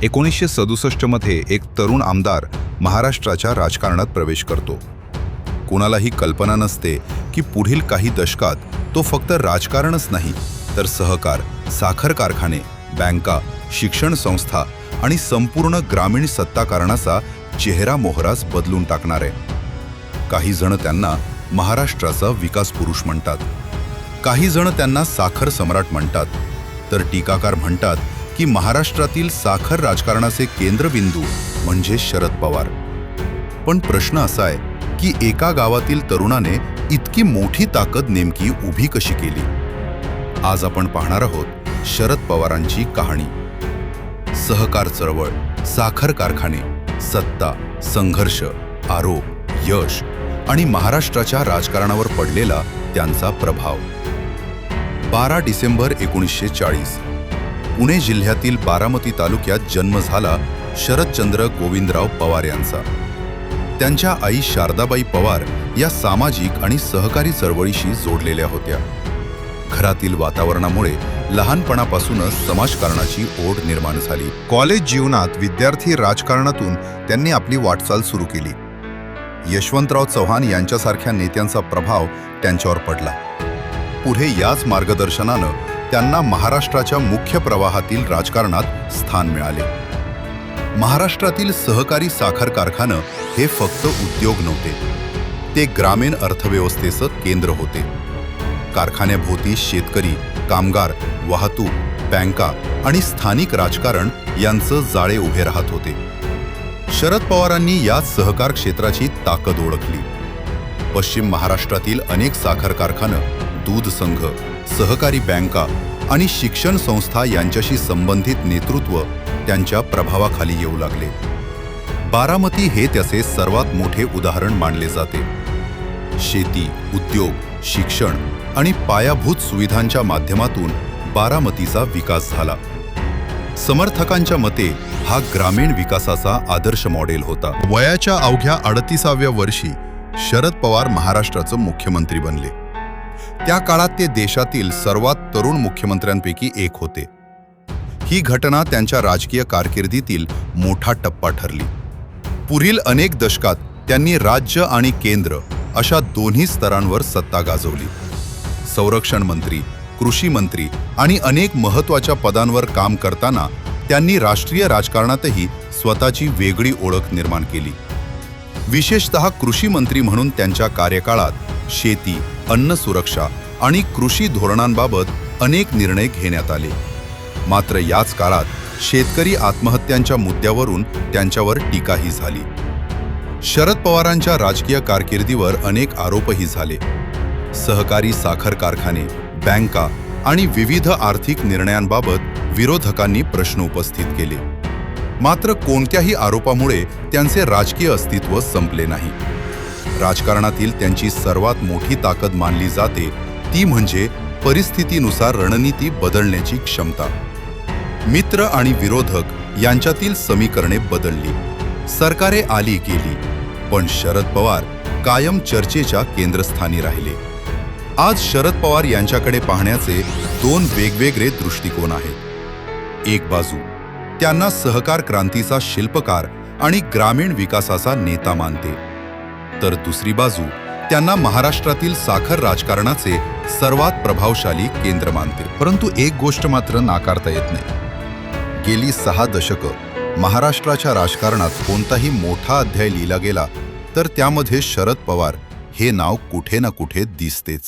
1967 मध्ये एक तरुण आमदार महाराष्ट्राच्या राजकारणात प्रवेश करतो. कुणालाही कल्पना नसते की पुढील काही दशकात तो फक्त राजकारणच नाही तर सहकार, साखर कारखाने, बँका, शिक्षण संस्था आणि संपूर्ण ग्रामीण सत्ताकारणाचा चेहरा मोहराच बदलून टाकणार आहे. काही जण त्यांना महाराष्ट्राचा विकास पुरुष म्हणतात, काही जण त्यांना साखर सम्राट म्हणतात, तर टीकाकार म्हणतात की महाराष्ट्रातील साखर राजकारणाचे केंद्रबिंदू म्हणजे शरद पवार. पण प्रश्न असा आहे की एका गावातील तरुणाने इतकी मोठी ताकद नेमकी उभी कशी केली? आज आपण पाहणार आहोत शरद पवारांची कहाणी. सहकार चळवळ, साखर कारखाने, सत्ता, संघर्ष, आरोप, यश आणि महाराष्ट्राच्या राजकारणावर पडलेला त्यांचा प्रभाव. 12 डिसेंबर 1940 पुणे जिल्ह्यातील बारामती तालुक्यात जन्म झाला शरदचंद्र गोविंदराव पवार यांचा. त्यांच्या आई शारदाबाई पवार या सामाजिक आणि सहकारी चळवळीशी जोडलेल्या होत्या. घरातील वातावरणामुळे लहानपणापासूनच समाजकारणाची ओढ निर्माण झाली. कॉलेज जीवनात विद्यार्थी राजकारणातून त्यांनी आपली वाटचाल सुरू केली. यशवंतराव चव्हाण यांच्यासारख्या नेत्यांचा प्रभाव त्यांच्यावर पडला. पुढे याच मार्गदर्शनानं त्यांना महाराष्ट्राच्या मुख्य प्रवाहातील राजकारणात स्थान मिळाले. महाराष्ट्रातील सहकारी साखर कारखानं हे फक्त उद्योग नव्हते, ते ग्रामीण अर्थव्यवस्थेचं केंद्र होते. कारखान्याभोवती शेतकरी, कामगार, वाहतूक, बँका आणि स्थानिक राजकारण यांचं जाळे उभे राहत होते. शरद पवारांनी याच सहकार क्षेत्राची ताकद ओळखली. पश्चिम महाराष्ट्रातील अनेक साखर कारखानं, दूध संघ, सहकारी बँका आणि शिक्षण संस्था यांच्याशी संबंधित नेतृत्व त्यांच्या प्रभावाखाली येऊ लागले. बारामती हे त्याचे सर्वात मोठे उदाहरण मानले जाते. शेती, उद्योग, शिक्षण आणि पायाभूत सुविधांच्या माध्यमातून बारामतीचा विकास झाला. समर्थकांच्या मते हा ग्रामीण विकासाचा आदर्श मॉडेल होता. वयाच्या अवघ्या 38व्या वर्षी शरद पवार महाराष्ट्राचे मुख्यमंत्री बनले. त्या काळात ते देशातील सर्वात तरुण मुख्यमंत्र्यांपैकी एक होते. ही घटना त्यांच्या राजकीय कारकिर्दीतील मोठा टप्पा ठरली. पुढील अनेक दशकात त्यांनी राज्य आणि केंद्र अशा दोन्ही स्तरांवर सत्ता गाजवली. संरक्षण मंत्री, कृषी मंत्री आणि अनेक महत्त्वाच्या पदांवर काम करताना त्यांनी राष्ट्रीय राजकारणातही स्वतःची वेगळी ओळख निर्माण केली. विशेषतः कृषी मंत्री म्हणून त्यांच्या कार्यकाळात शेती, अन्न सुरक्षा आणि कृषी धोरणांबाबत अनेक निर्णय घेण्यात आले. मात्र याच काळात शेतकरी आत्महत्यांच्या मुद्द्यावरून त्यांच्यावर टीकाही झाली. शरद पवारांच्या राजकीय कारकिर्दीवर अनेक आरोपही झाले. सहकारी साखर कारखाने, बँका आणि विविध आर्थिक निर्णयांबाबत विरोधकांनी प्रश्न उपस्थित केले. मात्र कोणत्याही आरोपामुळे त्यांचे राजकीय अस्तित्व संपले नाही. राजकारणातील त्यांची सर्वात मोठी ताकद मानली जाते ती म्हणजे परिस्थितीनुसार रणनीती बदलण्याची क्षमता. मित्र आणि विरोधक यांच्यातील समीकरणे बदलली, सरकारे आली गेली, पण शरद पवार कायम चर्चेच्या केंद्रस्थानी राहिले. आज शरद पवार यांच्याकडे पाहण्याचे दोन वेगवेगळे दृष्टिकोन आहेत. एक बाजू त्यांना सहकार क्रांतीचा शिल्पकार आणि ग्रामीण विकासाचा नेता मानते, तर दुसरी बाजू त्यांना महाराष्ट्रातील साखर राजकारणाचे सर्वात प्रभावशाली केंद्र मानते. परंतु एक गोष्ट मात्र नाकारता येत नाही. गेली 6 दशकं महाराष्ट्राच्या राजकारणात कोणताही मोठा अध्याय लिहिला गेला तर त्यामध्ये शरद पवार हे नाव कुठे ना कुठे दिसतेच.